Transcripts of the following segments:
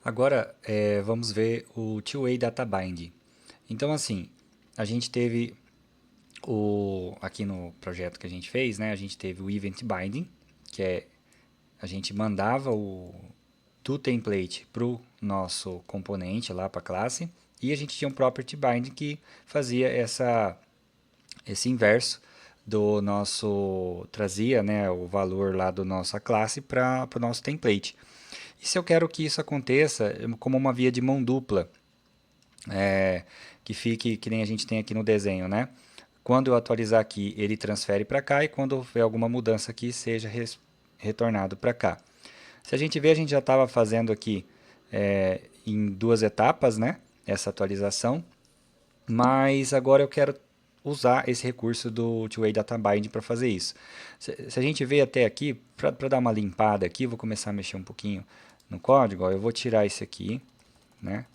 Agora, vamos ver o Two-Way Data Binding. Então, assim, a gente teve aqui no projeto que a gente fez, né, a gente teve o Event Binding, que é a gente mandava o do template para o nosso componente lá para a classe, e a gente tinha um Property Binding que fazia esse inverso do nosso, trazia, né, o valor lá da nossa classe para o nosso template. E se eu quero que isso aconteça como uma via de mão dupla, que fique que nem a gente tem aqui no desenho, né? Quando eu atualizar aqui, ele transfere para cá, e quando houver alguma mudança aqui, seja retornado para cá. Se a gente ver, a gente já estava fazendo aqui em duas etapas, né? Essa atualização, mas agora eu quero usar esse recurso do Two-Way Data Binding para fazer isso. Se a gente ver até aqui, para dar uma limpada aqui, vou começar a mexer um pouquinho no código. Ó, eu vou tirar esse aqui, né?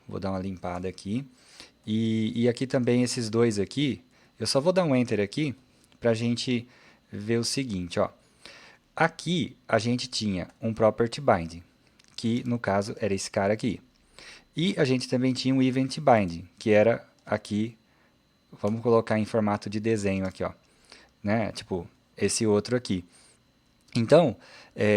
Vou dar uma limpada aqui. E aqui também esses dois aqui, eu só vou dar um Enter aqui para a gente ver o seguinte, ó. Aqui a gente tinha um Property Binding, que no caso era esse cara aqui. E a gente também tinha um Event Binding, que era aqui, vamos colocar em formato de desenho aqui, ó, né? Tipo, esse outro aqui. Então,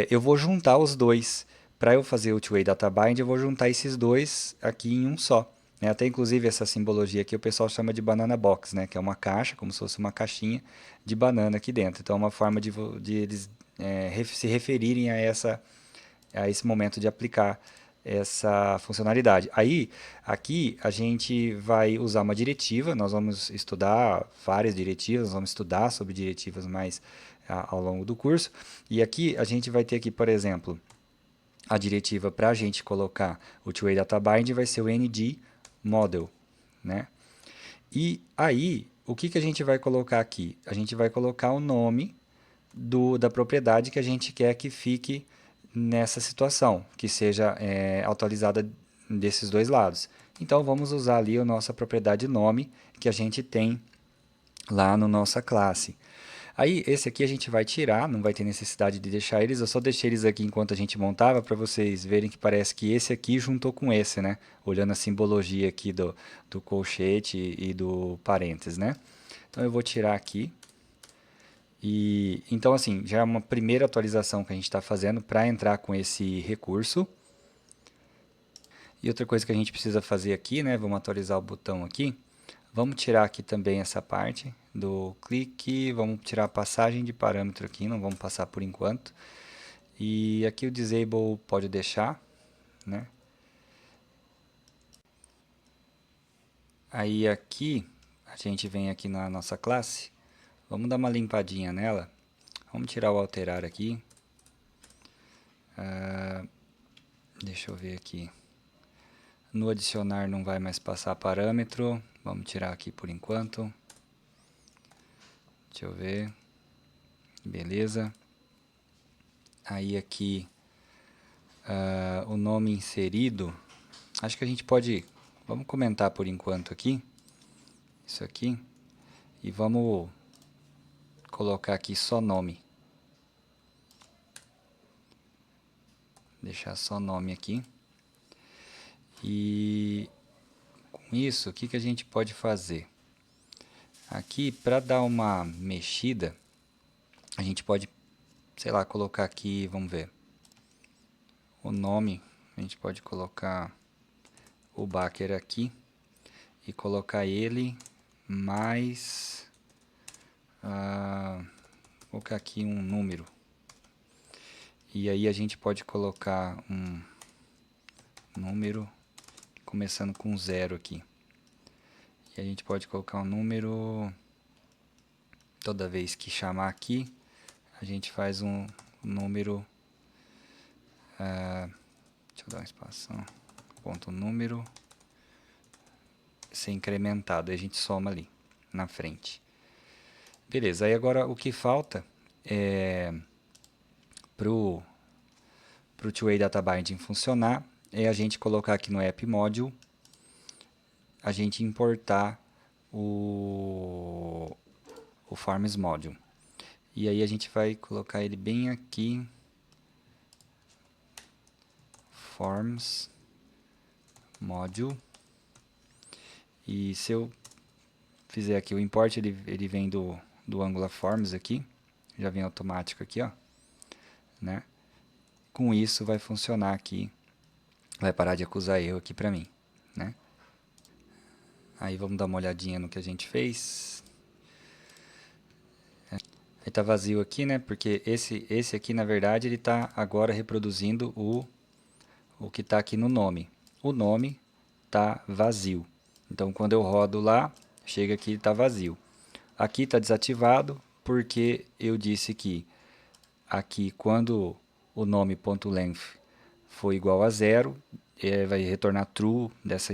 eu vou juntar os dois. Para eu fazer o Two-Way Data Bind, eu vou juntar esses dois aqui em um só. Né? Até inclusive essa simbologia aqui o pessoal chama de banana box, né? Que é uma caixa, como se fosse uma caixinha de banana aqui dentro. Então é uma forma de eles se referirem a esse momento de aplicar essa funcionalidade. Aí, aqui a gente vai usar uma diretiva, nós vamos estudar várias diretivas, nós vamos estudar sobre diretivas mais ao longo do curso. E aqui a gente vai ter aqui, por exemplo, a diretiva para a gente colocar o Two-Way Data Bind vai ser o ND Model, né? E aí, o que a gente vai colocar aqui? A gente vai colocar o nome da propriedade que a gente quer que fique nessa situação, que seja atualizada desses dois lados. Então vamos usar ali a nossa propriedade nome que a gente tem lá na nossa classe. Aí esse aqui a gente vai tirar, não vai ter necessidade de deixar eles, eu só deixei eles aqui enquanto a gente montava para vocês verem que parece que esse aqui juntou com esse, né? Olhando a simbologia aqui do colchete e do parênteses, né? Então eu vou tirar aqui. E então assim, já é uma primeira atualização que a gente está fazendo para entrar com esse recurso. E outra coisa que a gente precisa fazer aqui, né? Vamos atualizar o botão aqui. Vamos tirar aqui também essa parte do clique, vamos tirar a passagem de parâmetro aqui, não vamos passar por enquanto. E aqui o disable pode deixar, né? Aí aqui, a gente vem aqui na nossa classe, vamos dar uma limpadinha nela. Vamos tirar o alterar aqui. Deixa eu ver aqui. No adicionar não vai mais passar parâmetro. Vamos tirar aqui por enquanto. Deixa eu ver. Beleza. Aí aqui o nome inserido. Acho que a gente pode. Vamos comentar por enquanto aqui. Isso aqui. E vamos colocar aqui só nome. Deixar só nome aqui. E com isso, o que a gente pode fazer? Aqui, para dar uma mexida, a gente pode, sei lá, colocar aqui, vamos ver, o nome. A gente pode colocar o Baker aqui e colocar ele mais, colocar aqui um número. E aí a gente pode colocar um número começando com 0 aqui. E a gente pode colocar um número, toda vez que chamar aqui, a gente faz um número, deixa eu dar uma espaço, ponto número, ser incrementado, aí a gente soma ali na frente. Beleza, aí agora o que falta é pro Two-Way Data Binding funcionar é a gente colocar aqui no app module, a gente importar o Forms Module. E aí a gente vai colocar ele bem aqui, forms module. E se eu fizer aqui o import, ele vem do Angular Forms aqui, já vem automático aqui, ó, né? Com isso vai funcionar aqui, vai parar de acusar erro aqui para mim, né? Aí vamos dar uma olhadinha no que a gente fez. Aí tá vazio aqui, né? Porque esse aqui, na verdade, ele tá agora reproduzindo o que tá aqui no nome. O nome tá vazio. Então, quando eu rodo lá, chega aqui e tá vazio. Aqui está desativado porque eu disse que aqui quando o nome.length for igual a zero, vai retornar true dessa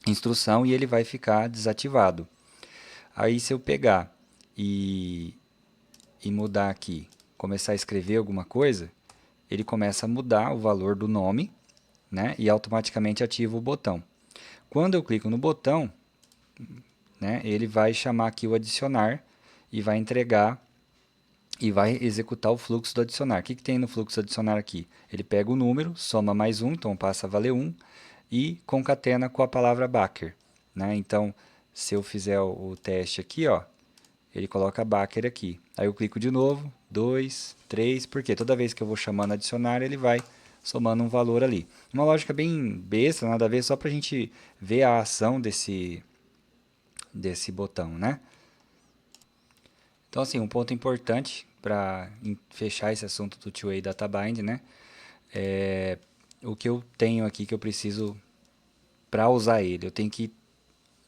instrução e ele vai ficar desativado. Aí se eu pegar e mudar aqui, começar a escrever alguma coisa, ele começa a mudar o valor do nome, né, e automaticamente ativa o botão. Quando eu clico no botão, né, ele vai chamar aqui o adicionar e vai entregar e vai executar o fluxo do adicionar. O que tem no fluxo do adicionar aqui? Ele pega o número, soma mais um, então passa a valer 1, e concatena com a palavra Backer, né? Então, se eu fizer o teste aqui, ó, ele coloca Backer aqui. Aí eu clico de novo, 2, 3, porque toda vez que eu vou chamando adicionar, ele vai somando um valor ali. Uma lógica bem besta, nada a ver, só para a gente ver a ação desse botão, né? Então, assim, um ponto importante para fechar esse assunto do two-way data bind, né? É o que eu tenho aqui que eu preciso para usar ele. Eu tenho que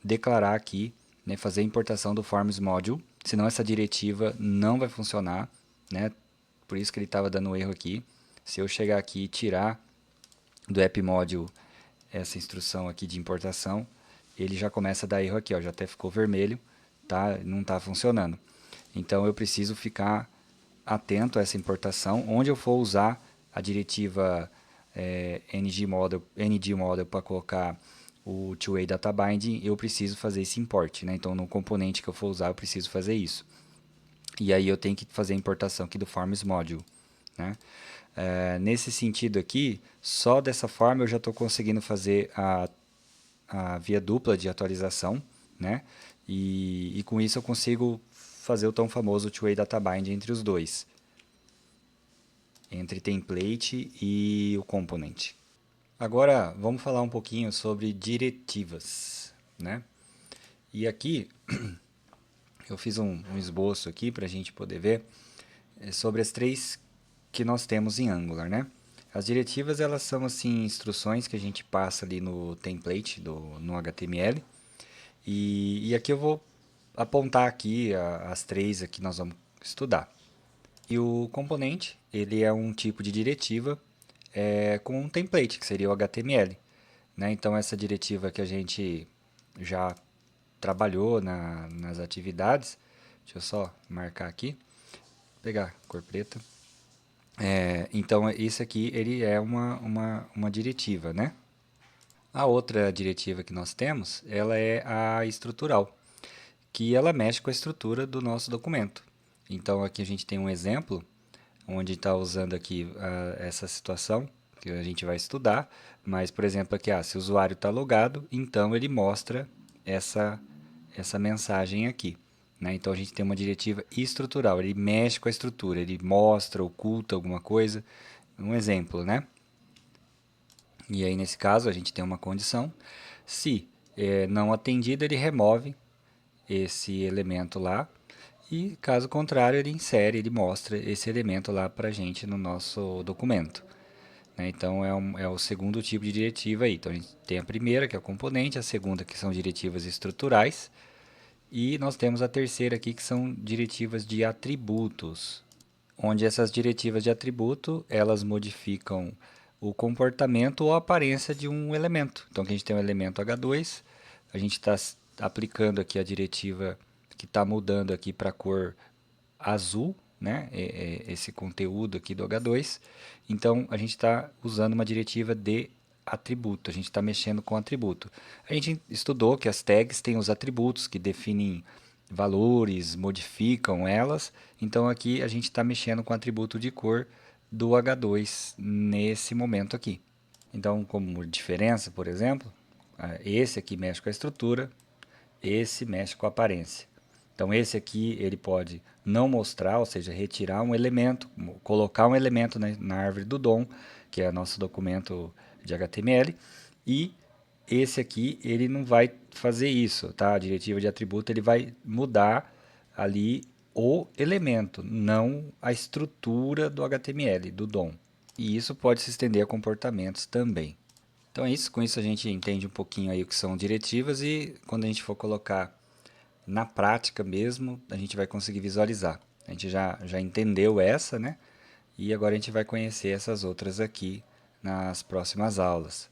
declarar aqui, né, fazer a importação do forms module, senão essa diretiva não vai funcionar, né? Por isso que ele estava dando erro aqui. Se eu chegar aqui e tirar do app module essa instrução aqui de importação, ele já começa a dar erro aqui, ó, já até ficou vermelho, tá? Não está funcionando. Então eu preciso ficar atento a essa importação, onde eu for usar a diretiva ngModel para colocar o two-way data binding, eu preciso fazer esse import, né? Então no componente que eu for usar eu preciso fazer isso. E aí eu tenho que fazer a importação aqui do forms module, né? Nesse sentido aqui, só dessa forma eu já estou conseguindo fazer a via dupla de atualização, né? E com isso eu consigo fazer o tão famoso two-way data bind entre os dois, entre template e o component. Agora vamos falar um pouquinho sobre diretivas, né? E aqui eu fiz um esboço aqui para a gente poder ver sobre as três que nós temos em Angular, né? As diretivas, elas são assim instruções que a gente passa ali no template no HTML. E aqui eu vou apontar aqui as três que nós vamos estudar. E o componente, ele é um tipo de diretiva com um template, que seria o HTML, né? Então essa diretiva que a gente já trabalhou nas atividades, deixa eu só marcar aqui, pegar cor preta. Então isso aqui ele é uma diretiva, né? A outra diretiva que nós temos, ela é a estrutural, que ela mexe com a estrutura do nosso documento. Então aqui a gente tem um exemplo onde está usando aqui essa situação que a gente vai estudar, mas por exemplo aqui, se o usuário está logado, então ele mostra essa mensagem aqui, né? Então a gente tem uma diretiva estrutural, ele mexe com a estrutura, ele mostra, oculta alguma coisa, um exemplo, né? E aí nesse caso a gente tem uma condição, se não atendida ele remove esse elemento lá, e caso contrário ele insere, ele mostra esse elemento lá para a gente no nosso documento, né? Então é o segundo tipo de diretiva aí. Então a gente tem a primeira que é o componente, a segunda que são diretivas estruturais, e nós temos a terceira aqui que são diretivas de atributos, onde essas diretivas de atributo elas modificam o comportamento ou a aparência de um elemento. Então aqui a gente tem um elemento H2, a gente está aplicando aqui a diretiva que está mudando aqui para a cor azul, né? Esse conteúdo aqui do H2. Então a gente está usando uma diretiva de atributo, a gente está mexendo com atributo. A gente estudou que as tags têm os atributos que definem valores, modificam elas. Então aqui a gente está mexendo com atributo de cor do H2 nesse momento aqui. Então, como diferença, por exemplo, esse aqui mexe com a estrutura, esse mexe com a aparência. Então, esse aqui ele pode não mostrar, ou seja, retirar um elemento, colocar um elemento na árvore do DOM, que é nosso documento de HTML, e esse aqui ele não vai fazer isso, tá? A diretiva de atributo ele vai mudar ali o elemento, não a estrutura do HTML, do DOM. E isso pode se estender a comportamentos também. Então é isso, com isso a gente entende um pouquinho aí o que são diretivas e quando a gente for colocar na prática mesmo, a gente vai conseguir visualizar. A gente já entendeu essa, né? E agora a gente vai conhecer essas outras aqui nas próximas aulas.